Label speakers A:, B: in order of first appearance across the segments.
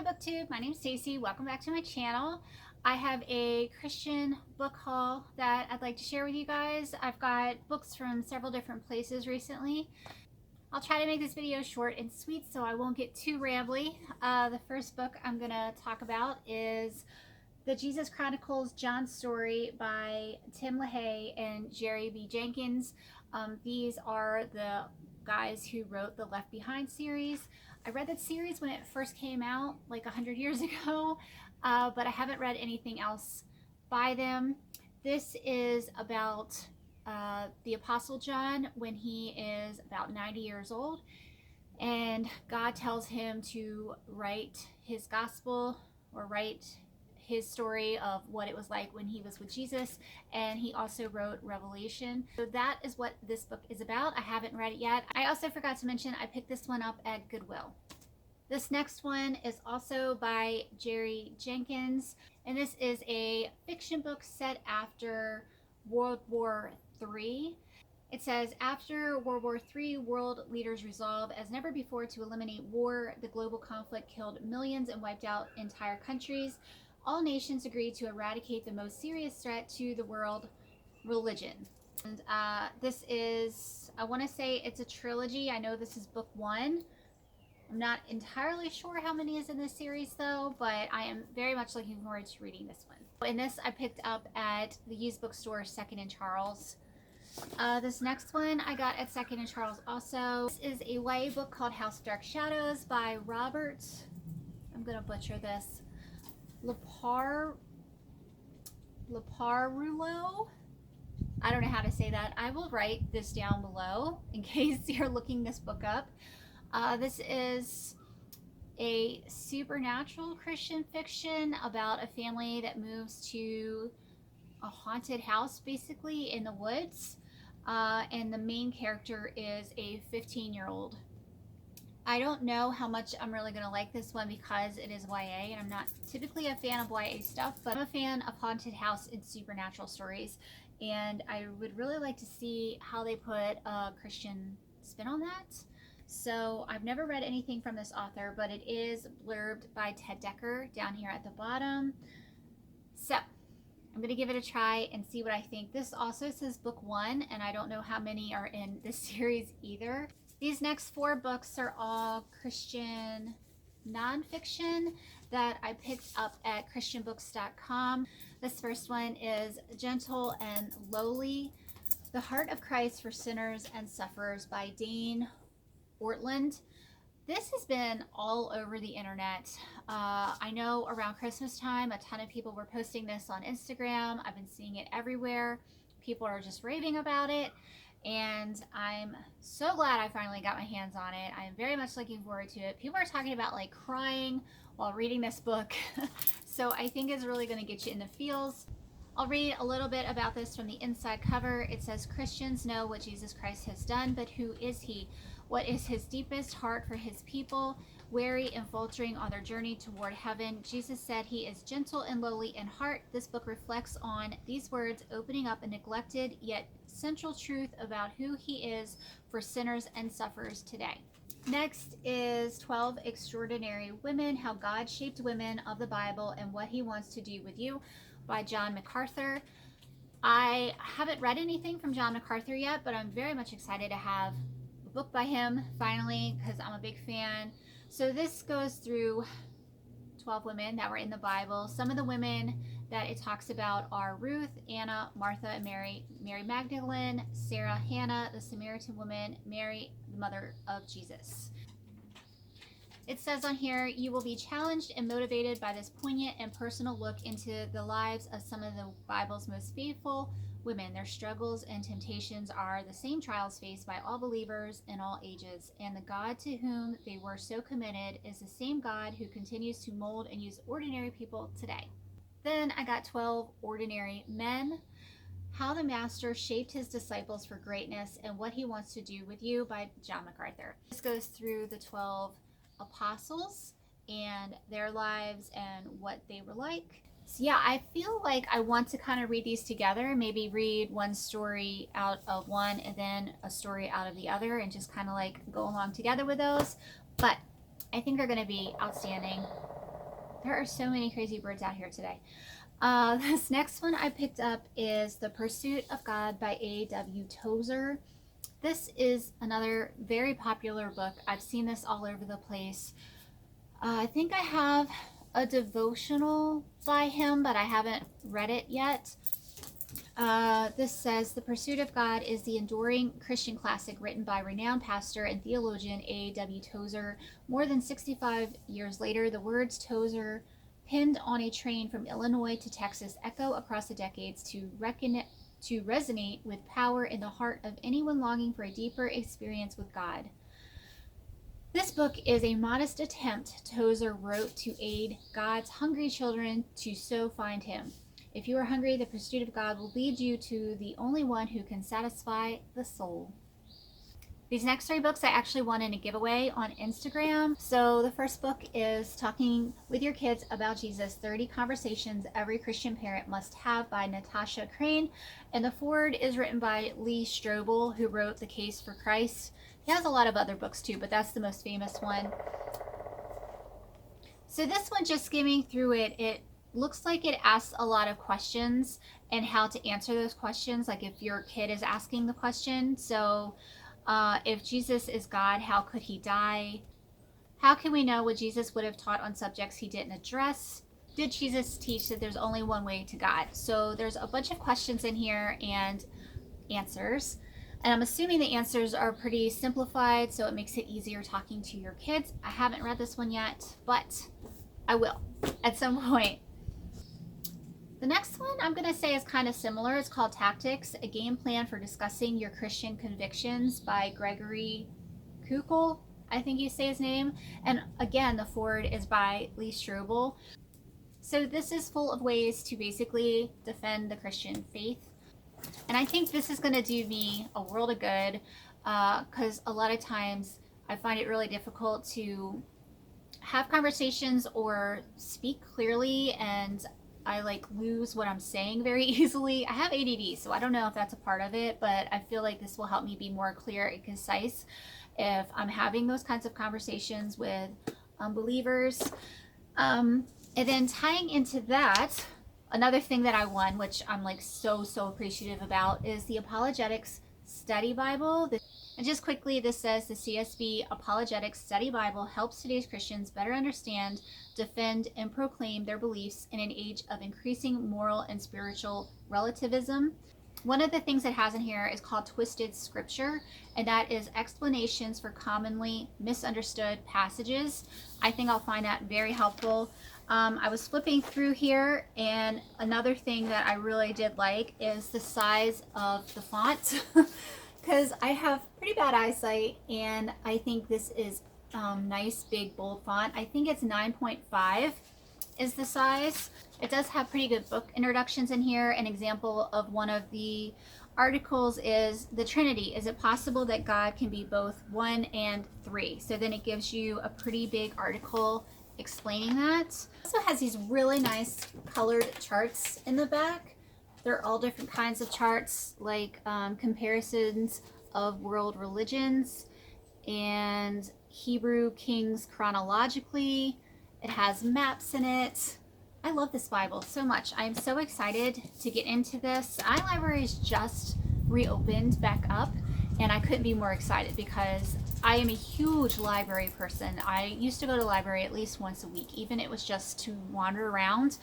A: BookTube. My name's Stacy. Welcome back to my channel. I have a Christian book haul that I'd like to share with you guys. I've got books from several different places recently. I'll try to make this video short and sweet so I won't get too rambly. The first book I'm going to talk about is The Jesus Chronicles John Story by Tim LaHaye and Jerry B. Jenkins. These are the guys who wrote the Left Behind series. I read that series when it first came out like 100 years ago, but I haven't read anything else by them. This is about the Apostle John when he is about 90 years old, and God tells him to write his gospel or write his story of what it was like when he was with Jesus, and he also wrote Revelation. So that is what this book is about. I haven't read it yet. I also forgot to mention I picked this one up at Goodwill. This next one is also by Jerry Jenkins, and this is a fiction book set after World War III. It says, after World War III, world leaders resolved as never before to eliminate war. The global conflict killed millions and wiped out entire countries. All nations agreed to eradicate the most serious threat to the world, religion. And this is, I want to say it's a trilogy. I know this is book one. I'm not entirely sure how many is in this series though, but I am very much looking forward to reading this one. And this I picked up at the used bookstore Second and Charles. This next one I got at Second and Charles also. This is a YA book called House of Dark Shadows by Robert, I'm going to butcher this, Leparulo. I don't know how to say that. I will write this down below in case you're looking this book up. This is a supernatural Christian fiction about a family that moves to a haunted house basically in the woods, and the main character is a 15-year-old. I don't know how much I'm really going to like this one because it is YA, and I'm not typically a fan of YA stuff, but I'm a fan of haunted house and supernatural stories, and I would really like to see how they put a Christian spin on that. So I've never read anything from this author, but it is blurbed by Ted Decker down here at the bottom. So I'm going to give it a try and see what I think. This also says book one, and I don't know how many are in this series either. These next four books are all Christian nonfiction that I picked up at christianbooks.com. This first one is Gentle and Lowly, The Heart of Christ for Sinners and Sufferers by Dane Ortland. This has been all over the internet. I know around Christmas time a ton of people were posting this on Instagram. I've been seeing it everywhere. People are just raving about it, and I'm so glad I finally got my hands on it. I'm very much looking forward to it. People are talking about like crying while reading this book, so I think it's really going to get you in the feels. I'll read a little bit about this from the inside cover. It says, Christians know what Jesus Christ has done, but who is he? What is his deepest heart for his people? Weary and faltering on their journey toward heaven, Jesus said he is gentle and lowly in heart. This book reflects on these words, opening up a neglected yet central truth about who he is for sinners and sufferers today. Next is 12 Extraordinary Women, How God Shaped Women of the Bible and What He Wants to Do with You by John Macarthur. I haven't read anything from John Macarthur yet, but I'm very much excited to have a book by him finally because I'm a big fan. So this goes through 12 women that were in the Bible. Some of the women that it talks about are Ruth, Anna, Martha, and Mary, Mary Magdalene, Sarah, Hannah, the Samaritan woman, Mary, the mother of Jesus. It says on here, you will be challenged and motivated by this poignant and personal look into the lives of some of the Bible's most faithful women. Their struggles and temptations are the same trials faced by all believers in all ages, and the God to whom they were so committed is the same God who continues to mold and use ordinary people today. Then I got 12 Ordinary Men, How the Master Shaped His Disciples for Greatness and What He Wants to Do with You by John Macarthur. This goes through the 12 apostles and their lives and what they were like. So yeah, I feel like I want to kind of read these together, maybe read one story out of one and then a story out of the other and just kind of like go along together with those. But I think they're going to be outstanding. There are so many crazy birds out here today. This next one I picked up is The Pursuit of God by Aw Tozer. This is another very popular book. I've seen this all over the place. I think I have a devotional by him, but I haven't read it yet. This says, The Pursuit of God is the enduring Christian classic written by renowned pastor and theologian Aw Tozer. More than 65 years later, the words Tozer pinned on a train from Illinois to Texas echo across the decades to resonate with power in the heart of anyone longing for a deeper experience with God. This book is a modest attempt Tozer wrote to aid God's hungry children to so find him. If you are hungry, the pursuit of God will lead you to the only one who can satisfy the soul. These next 3 books I actually won in a giveaway on Instagram. So the first book is Talking with Your Kids About Jesus, 30 Conversations Every Christian Parent Must Have by Natasha Crane. And the foreword is written by Lee Strobel, who wrote The Case for Christ. He has a lot of other books too, but that's the most famous one. So this one, just skimming through it, it looks like it asks a lot of questions and how to answer those questions, like if your kid is asking the question. So if Jesus is God, how could he die? How can we know what Jesus would have taught on subjects he didn't address? Did Jesus teach that there's only one way to God? So there's a bunch of questions in here and answers. And I'm assuming the answers are pretty simplified, so it makes it easier talking to your kids. I haven't read this one yet, but I will at some point. The next one I'm going to say is kind of similar. It's called Tactics, a game plan for discussing your Christian convictions by Gregory Kukul, I think you say his name. And again, the foreword is by Lee Strobel. So this is full of ways to basically defend the Christian faith. And I think this is going to do me a world of good because a lot of times I find it really difficult to have conversations or speak clearly, and I lose what I'm saying very easily. I have ADD, so I don't know if that's a part of it, but I feel like this will help me be more clear and concise if I'm having those kinds of conversations with unbelievers. And then tying into that, another thing that I won, which I'm so appreciative about, is the Apologetics Study Bible. And just quickly, this says the CSB Apologetics Study Bible helps today's Christians better understand, defend, and proclaim their beliefs in an age of increasing moral and spiritual relativism. One of the things it has in here is called Twisted Scripture, and that is explanations for commonly misunderstood passages. I think I'll find that very helpful. I was flipping through here, and another thing that I really did like is the size of the font. Because I have pretty bad eyesight, and I think this is nice, big, bold font. I think it's 9.5 is the size. It does have pretty good book introductions in here. An example of one of the articles is the Trinity. Is it possible that God can be both 1 and 3? So then it gives you a pretty big article explaining that. It also has these really nice colored charts in the back. They're all different kinds of charts, like comparisons of world religions and Hebrew kings chronologically. It has maps in it. I love this Bible so much. I'm so excited to get into this. iLibrary's just reopened back up, and I couldn't be more excited because I am a huge library person. I used to go to the library at least once a week, even if it was just to wander around.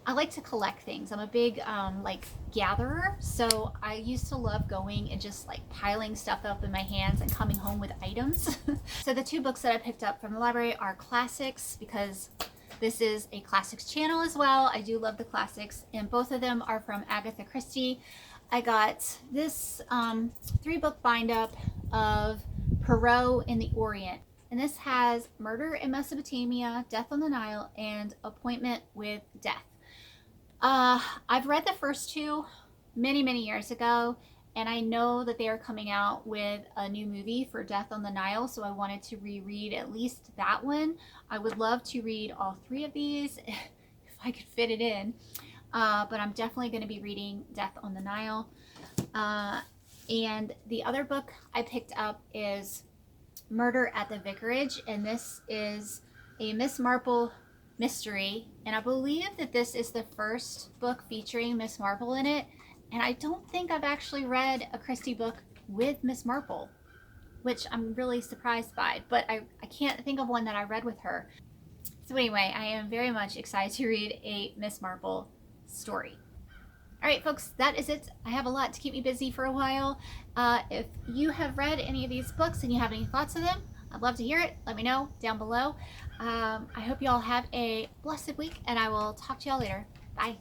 A: I like to collect things. I'm a big gatherer, so I used to love going and just piling stuff up in my hands and coming home with items. So the 2 books that I picked up from the library are classics, because this is a classics channel as well. I do love the classics, and both of them are from Agatha Christie. I got this 3-book bind-up of Perot in the Orient. And this has Murder in Mesopotamia, Death on the Nile, and Appointment with Death. I've read the first 2 many years ago, and I know that they are coming out with a new movie for Death on the Nile, so I wanted to reread at least that one. I would love to read all 3 of these if I could fit it in, but I'm definitely going to be reading Death on the Nile. And the other book I picked up is Murder at the Vicarage, and this is a Miss Marple mystery, and I believe that this is the first book featuring Miss Marple in it. And I don't think I've actually read a Christie book with Miss Marple, which I'm really surprised by, but I can't think of one that I read with her. So anyway, I am very much excited to read a Miss Marple story. All right, folks, that is it. I have a lot to keep me busy for a while. If you have read any of these books and you have any thoughts of them, I'd love to hear it. Let me know down below. I hope you all have a blessed week, and I will talk to y'all later. Bye.